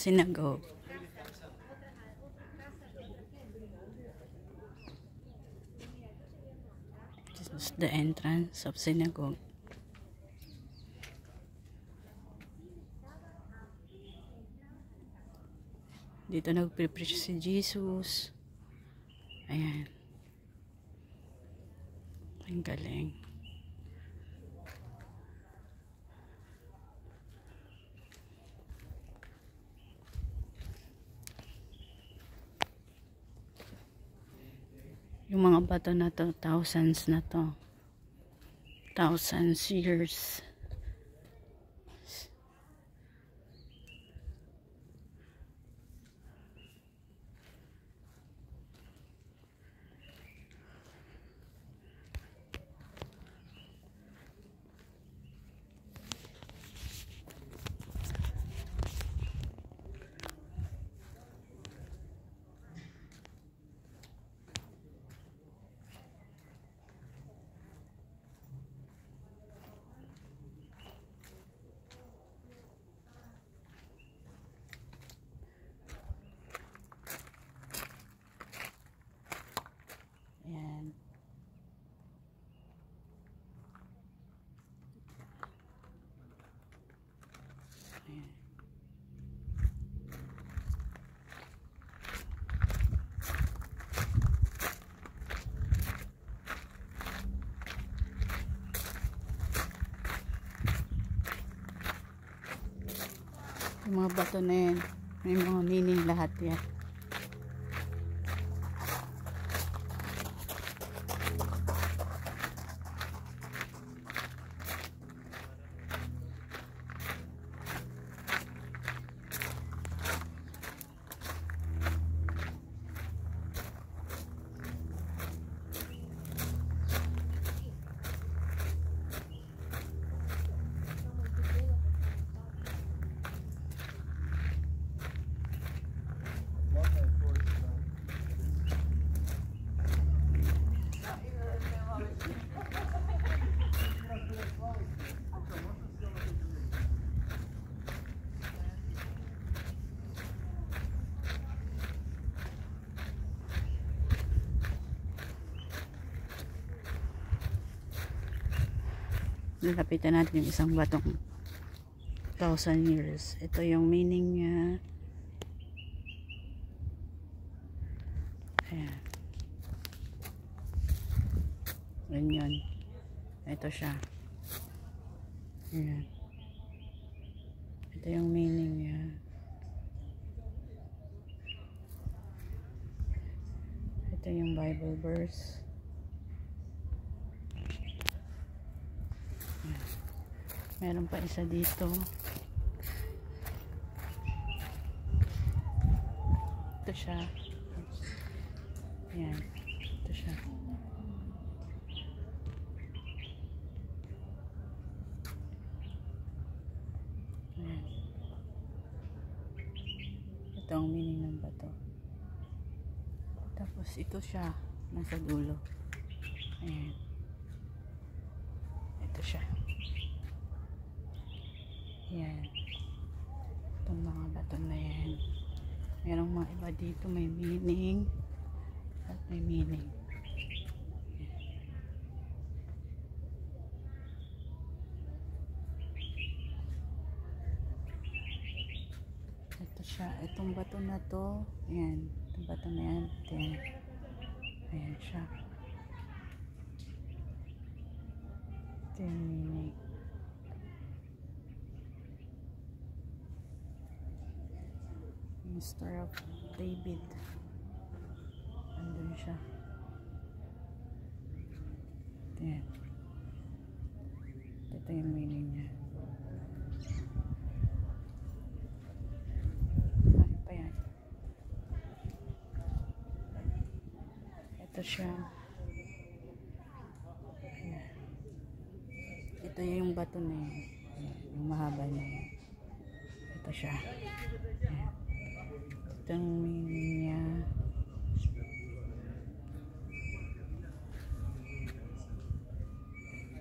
synagogue. This is the entrance of synagogue. Dito nagpe-preach si Jesus. Ayan. Ang galing. Yung mga bato na to, thousands na to. Thousands years. Ayan. Ayan. Yung mga bato na yan, may mga meaning lahat yan. Lalapitan natin yung isang batong 1,000 years. Ito yung meaning niya. Ayan. Ganyan. Ito siya. Ayan. Ito yung meaning niya. Ito yung Bible verse. Meron pa isa dito. Ito siya. Ayan. Ito siya. Ayan. Ito ang meaning ng bato. Tapos ito siya. Nasa dulo. Ayan. Ito siya. Yan. Itong mga bato na yan. Merong mga iba dito may meaning. At may meaning. Yan. Ito siya. Itong bato na to. Yan. Itong bato na yan. Ayan siya. Ito yung meaning. Star of David. Andun siya. Ayan. Ito yung meaning niya. Ano pa yan? Ito siya. Ayan. Ito yung bato na yan. Yung mahaba na yan. Ito siya. Ayan. Itong meaning niya.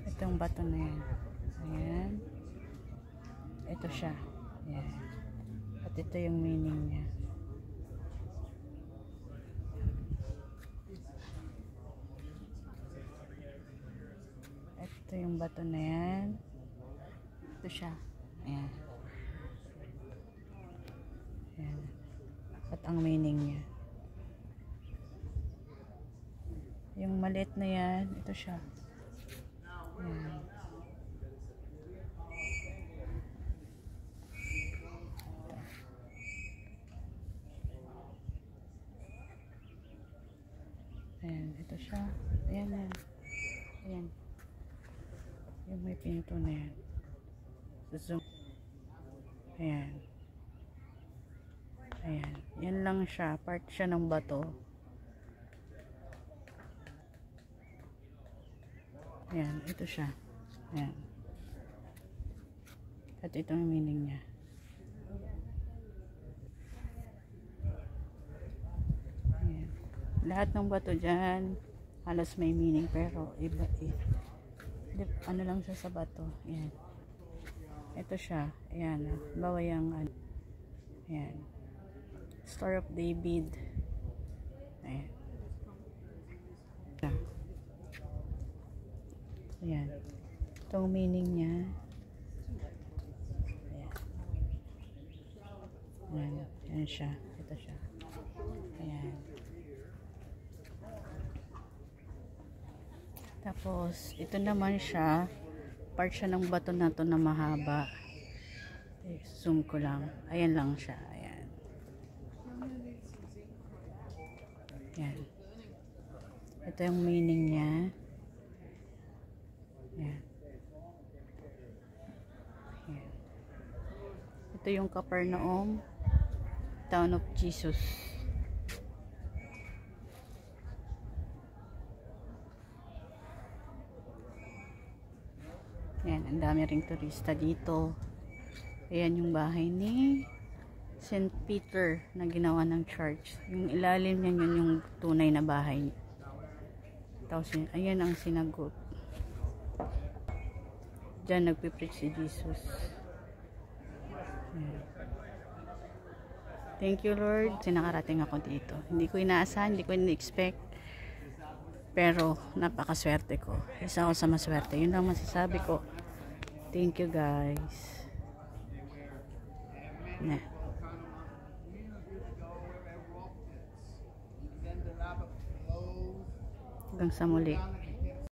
Itong bato na yan. Ayan. Ito siya. Ayan. At Ito yung meaning niya. Ito yung bato na yan. Ito siya. Ayan. Ayan. At ang meaning niya. Yung maliit na yan, ito siya. Ayan. Ayan, ito siya. Ayan, ayan. Ayan. Yung may pinto na yan. Zoom. Ayan. Ayan. Yan lang siya. Part siya ng bato. Ayan. Ito siya. Ayan. At ito ang meaning niya. Ayan. Lahat ng bato dyan halos may meaning, pero iba ano lang siya sa bato. Ayan. Ito siya. Ayan. Bawa yung ayan. Star of David. Ayan. Ayan. Itong meaning niya. Ayan. Ayan. Ayan siya. Ito siya. Ayan. Tapos, ito naman siya. Part siya ng bato na to na mahaba. Zoom ko lang. Ayan lang siya. Ayan. Ayan. Ito yung meaning niya. Ayan. Ayan. Ito yung Capernaum, Town of Jesus. Ayan, ang dami ring turista dito. Ayan yung bahay ni St. Peter na ginawa ng church. Yung ilalim niya, yun yung tunay na bahay. Tapos, ayan ang sinagot. Diyan nagpipreach si Jesus. Ayan. Thank you, Lord. Sinakarating ako dito. Hindi ko inaasahan, hindi ko in-expect. Pero, napakaswerte ko. Isa ako sa maswerte. Yun lang masasabi ko. Thank you, guys. Na. Hanggang sa muli.